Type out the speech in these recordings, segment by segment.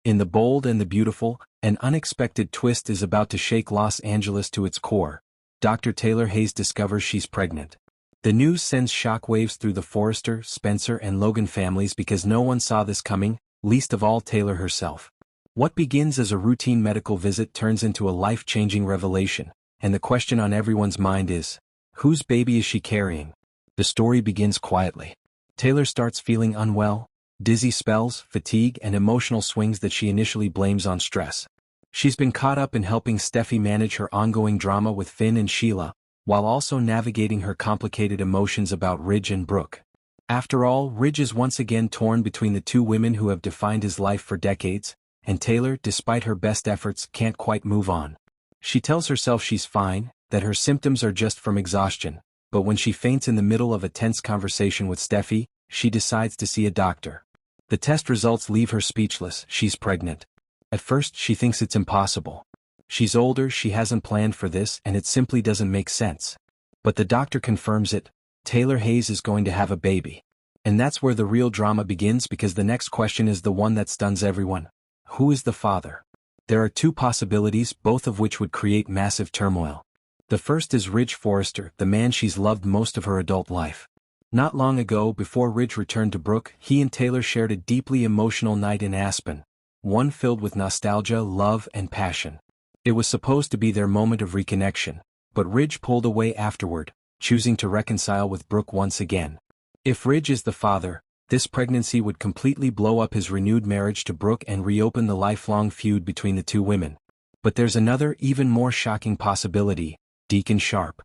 In The Bold and the Beautiful, an unexpected twist is about to shake Los Angeles to its core. Dr. Taylor Hayes discovers she's pregnant. The news sends shockwaves through the Forrester, Spencer and Logan families because no one saw this coming, least of all Taylor herself. What begins as a routine medical visit turns into a life-changing revelation, and the question on everyone's mind is, whose baby is she carrying? The story begins quietly. Taylor starts feeling unwell, dizzy spells, fatigue and emotional swings that she initially blames on stress. She's been caught up in helping Steffi manage her ongoing drama with Finn and Sheila, while also navigating her complicated emotions about Ridge and Brooke. After all, Ridge is once again torn between the two women who have defined his life for decades, and Taylor, despite her best efforts, can't quite move on. She tells herself she's fine, that her symptoms are just from exhaustion, but when she faints in the middle of a tense conversation with Steffi, she decides to see a doctor. The test results leave her speechless. She's pregnant. At first, she thinks it's impossible. She's older, she hasn't planned for this, and it simply doesn't make sense. But the doctor confirms it. Taylor Hayes is going to have a baby. And that's where the real drama begins, because the next question is the one that stuns everyone. Who is the father? There are two possibilities, both of which would create massive turmoil. The first is Ridge Forrester, the man she's loved most of her adult life. Not long ago, before Ridge returned to Brooke, he and Taylor shared a deeply emotional night in Aspen, one filled with nostalgia, love, and passion. It was supposed to be their moment of reconnection, but Ridge pulled away afterward, choosing to reconcile with Brooke once again. If Ridge is the father, this pregnancy would completely blow up his renewed marriage to Brooke and reopen the lifelong feud between the two women. But there's another, even more shocking possibility: Deacon Sharp.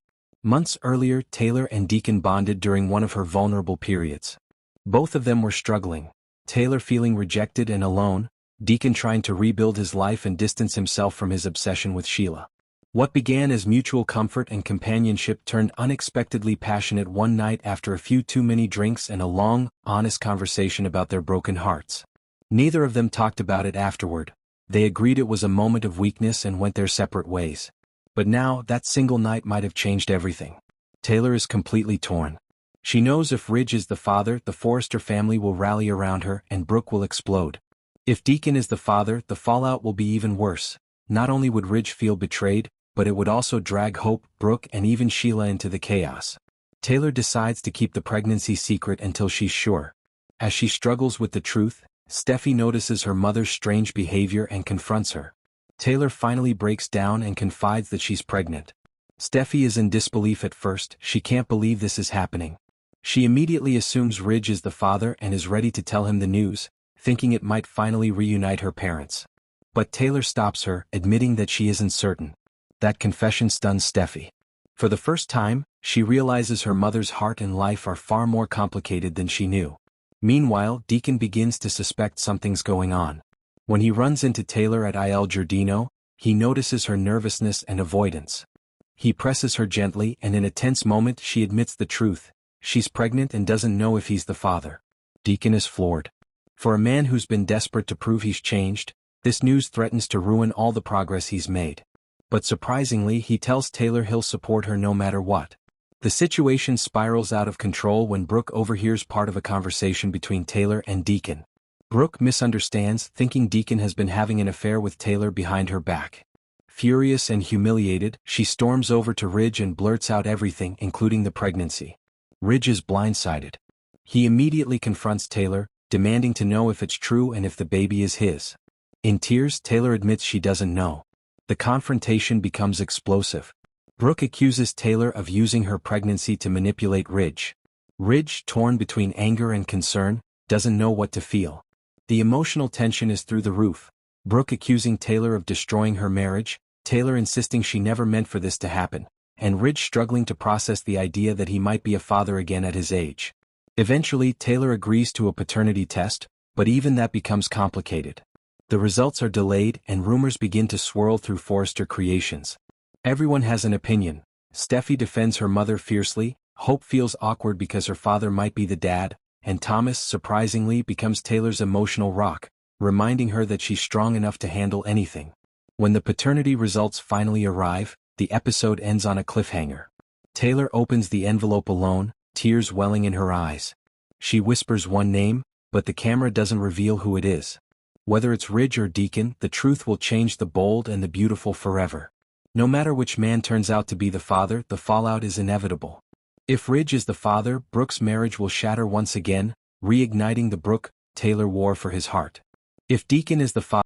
Months earlier, Taylor and Deacon bonded during one of her vulnerable periods. Both of them were struggling, Taylor feeling rejected and alone, Deacon trying to rebuild his life and distance himself from his obsession with Sheila. What began as mutual comfort and companionship turned unexpectedly passionate one night after a few too many drinks and a long, honest conversation about their broken hearts. Neither of them talked about it afterward. They agreed it was a moment of weakness and went their separate ways. But now, that single night might have changed everything. Taylor is completely torn. She knows if Ridge is the father, the Forrester family will rally around her and Brooke will explode. If Deacon is the father, the fallout will be even worse. Not only would Ridge feel betrayed, but it would also drag Hope, Brooke, and even Sheila into the chaos. Taylor decides to keep the pregnancy secret until she's sure. As she struggles with the truth, Steffi notices her mother's strange behavior and confronts her. Taylor finally breaks down and confides that she's pregnant. Steffi is in disbelief at first. She can't believe this is happening. She immediately assumes Ridge is the father and is ready to tell him the news, thinking it might finally reunite her parents. But Taylor stops her, admitting that she isn't certain. That confession stuns Steffi. For the first time, she realizes her mother's heart and life are far more complicated than she knew. Meanwhile, Deacon begins to suspect something's going on. When he runs into Taylor at Il Giardino, he notices her nervousness and avoidance. He presses her gently, and in a tense moment she admits the truth. She's pregnant and doesn't know if he's the father. Deacon is floored. For a man who's been desperate to prove he's changed, this news threatens to ruin all the progress he's made. But surprisingly, he tells Taylor he'll support her no matter what. The situation spirals out of control when Brooke overhears part of a conversation between Taylor and Deacon. Brooke misunderstands, thinking Deacon has been having an affair with Taylor behind her back. Furious and humiliated, she storms over to Ridge and blurts out everything, including the pregnancy. Ridge is blindsided. He immediately confronts Taylor, demanding to know if it's true and if the baby is his. In tears, Taylor admits she doesn't know. The confrontation becomes explosive. Brooke accuses Taylor of using her pregnancy to manipulate Ridge. Ridge, torn between anger and concern, doesn't know what to feel. The emotional tension is through the roof. Brooke accusing Taylor of destroying her marriage, Taylor insisting she never meant for this to happen, and Ridge struggling to process the idea that he might be a father again at his age. Eventually, Taylor agrees to a paternity test, but even that becomes complicated. The results are delayed and rumors begin to swirl through Forrester Creations. Everyone has an opinion. Steffi defends her mother fiercely, Hope feels awkward because her father might be the dad, and Thomas, surprisingly, becomes Taylor's emotional rock, reminding her that she's strong enough to handle anything. When the paternity results finally arrive, the episode ends on a cliffhanger. Taylor opens the envelope alone, tears welling in her eyes. She whispers one name, but the camera doesn't reveal who it is. Whether it's Ridge or Deacon, the truth will change the bold and the beautiful forever. No matter which man turns out to be the father, the fallout is inevitable. If Ridge is the father, Brooke's marriage will shatter once again, reigniting the Brooke-Taylor war for his heart. If Deacon is the father,